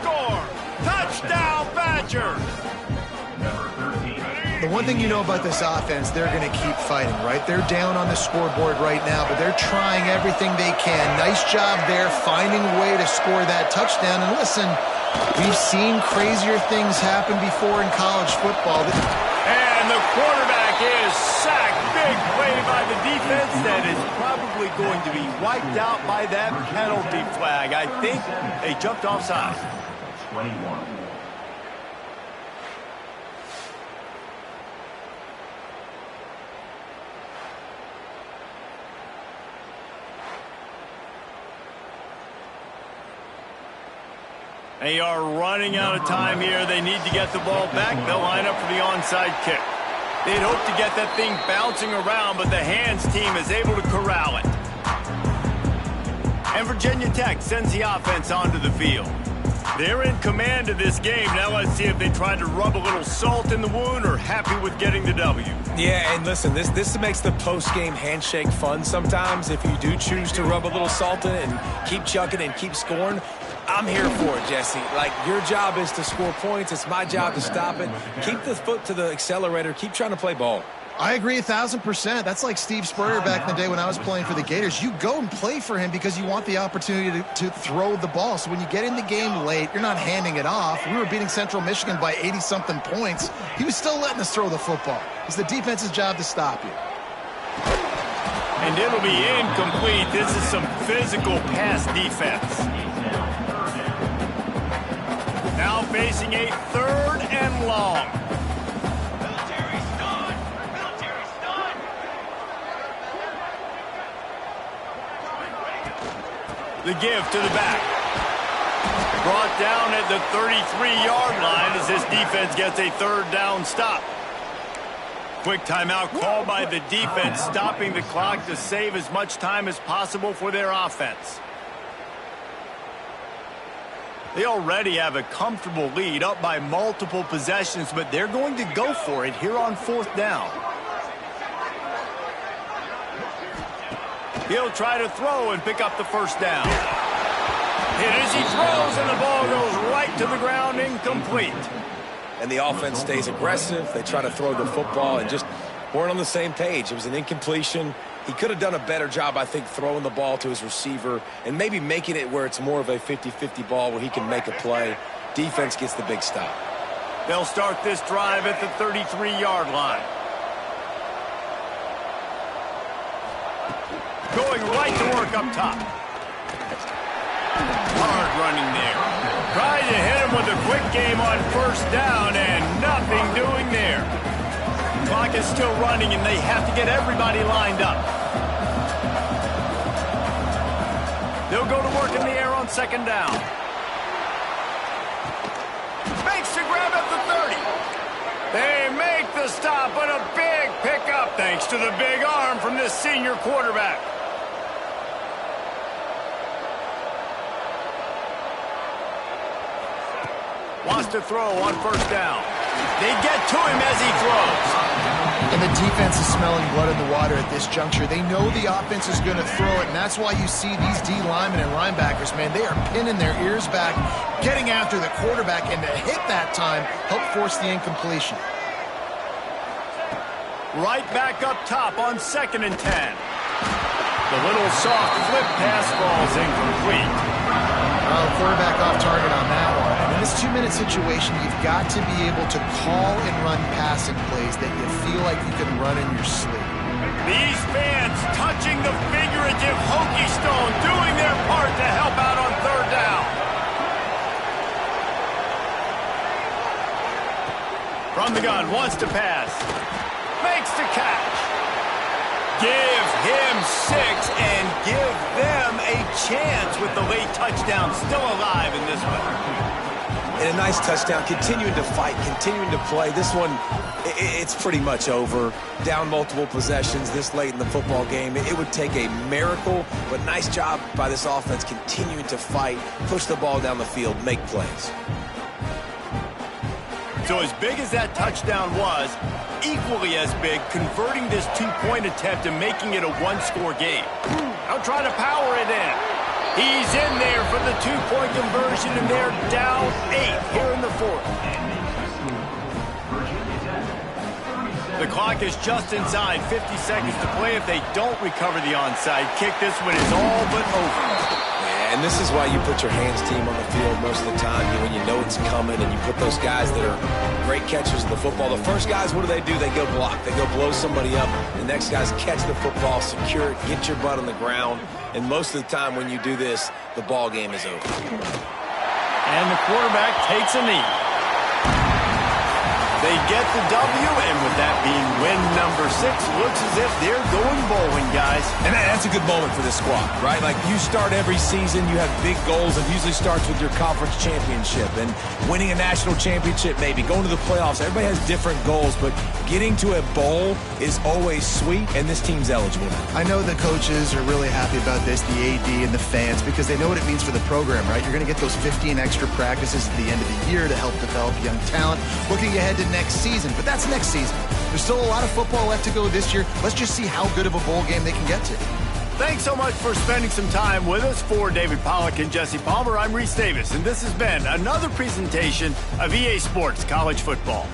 score. Touchdown, Badgers. The one thing you know about this offense, they're going to keep fighting, right? They're down on the scoreboard right now, but they're trying everything they can. Nice job there, finding a way to score that touchdown. And listen, we've seen crazier things happen before in college football. And the quarterback is sacked. Big play by the defense that is probably going to be wiped out by that penalty flag. I think they jumped offside. 21. They are running out of time here. They need to get the ball back. They'll line up for the onside kick. They'd hope to get that thing bouncing around, but the hands team is able to corral it. And Virginia Tech sends the offense onto the field. They're in command of this game. Now let's see if they try to rub a little salt in the wound or happy with getting the W. Yeah, and listen, this makes the post-game handshake fun sometimes. If you do choose to rub a little salt in it and keep chucking and keep scoring, I'm here for it, Jesse. Like, your job is to score points. It's my job to stop it. Keep the foot to the accelerator. Keep trying to play ball. I agree 1,000%. That's like Steve Spurrier back in the day when I was playing for the Gators. You go and play for him because you want the opportunity to throw the ball. So when you get in the game late, you're not handing it off. We were beating Central Michigan by 80-something points. He was still letting us throw the football. It's the defense's job to stop you. And it'll be incomplete. This is some physical pass defense. Now facing a 3rd and long. Military stun. Military stun. The give to the back. Brought down at the 33-yard line as this defense gets a 3rd down stop. Quick timeout called by the defense, stopping the clock to save as much time as possible for their offense. They already have a comfortable lead, up by multiple possessions, but they're going to go for it here on 4th down. He'll try to throw and pick up the 1st down. Hit as he throws, and the ball goes right to the ground, incomplete. And the offense stays aggressive. They try to throw the football and just weren't on the same page. It was an incompletion. He could have done a better job, I think, throwing the ball to his receiver and maybe making it where it's more of a 50-50 ball where he can make a play. Defense gets the big stop. They'll start this drive at the 33-yard line. Going right to work up top. Hard running there. Trying to hit him with a quick game on 1st down and nothing doing there. Clock is still running and they have to get everybody lined up. They'll go to work in the air on 2nd down. Makes the grab at the 30. They make the stop, but a big pickup thanks to the big arm from this senior quarterback. Wants to throw on 1st down. They get to him as he throws. And the defense is smelling blood in the water at this juncture. They know the offense is going to throw it, and that's why you see these D linemen and linebackers, man, they are pinning their ears back, getting after the quarterback, and to hit that time, help force the incompletion. Right back up top on 2nd and 10. The little soft flip pass falls incomplete. Quarterback off target on that one. And in this 2-minute situation, you've got to be able to call and run passing plays that you feel like you can run in your sleep. These fans touching the figurative hokey stone, doing their part to help out on 3rd down. From the gun, wants to pass. Makes the catch. Give him 6 and give them a chance with the late touchdown still alive in this one. And a nice touchdown, continuing to fight, continuing to play. This one, it's pretty much over. Down multiple possessions this late in the football game. It would take a miracle, but nice job by this offense continuing to fight, push the ball down the field, make plays. So as big as that touchdown was, equally as big, converting this 2-point attempt and making it a 1-score game. Now try to power it in. He's in there for the two-point conversion, and they're down 8 here in the fourth. The clock is just inside 50 seconds to play. If they don't recover the onside kick, this one is all but over. Yeah, and this is why you put your hands team on the field most of the time. When you know it's coming and you put those guys that are great catchers of the football. The first guys, what do? They go block. They go blow somebody up. The next guys catch the football, secure it, get your butt on the ground. And most of the time when you do this, the ball game is over. And the quarterback takes a knee. They get the W, and with that being win number 6, looks as if they're going bowling, guys. And that's a good moment for this squad, right? Like, you start every season, you have big goals. It usually starts with your conference championship and winning a national championship, maybe going to the playoffs. Everybody has different goals, but getting to a bowl is always sweet, and this team's eligible now. I know the coaches are really happy about this, the AD and the fans, because they know what it means for the program, right? You're going to get those 15 extra practices at the end of the year to help develop young talent. Looking ahead to next season, but that's next season. There's still a lot of football left to go this year. Let's just see how good of a bowl game they can get to. Thanks so much for spending some time with us. For David Pollack and Jesse Palmer, I'm Reese Davis, and this has been another presentation of EA Sports College Football.